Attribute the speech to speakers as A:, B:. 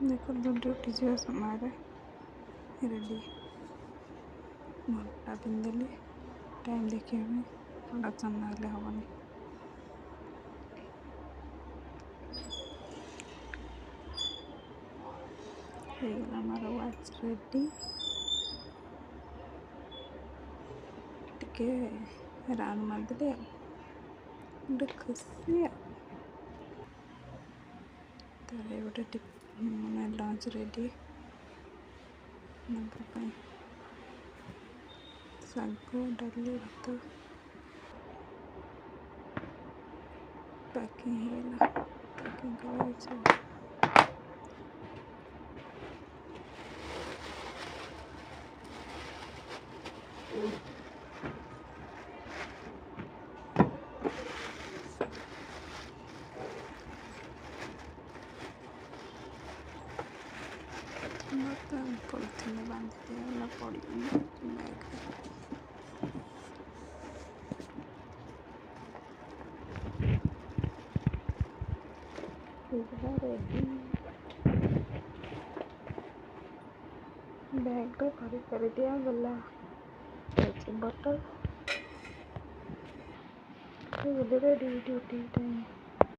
A: देखो ड्यूटी जावा समय रेडी घंटा पिंधेली टाइम देखिए प्रोडक्शन ना हेनी हमारा वाच रेडी टिके राउंड मारदेली गोटे खुशी तारे गोटे मैंने लंच रेडी शाग डाली भात पैकिंग पैकिंग कर पॉलिथीन बांध दिया पड़ी रेडी बैग भरी कर दिया गला बटल रेडी ड्यूटी टाइम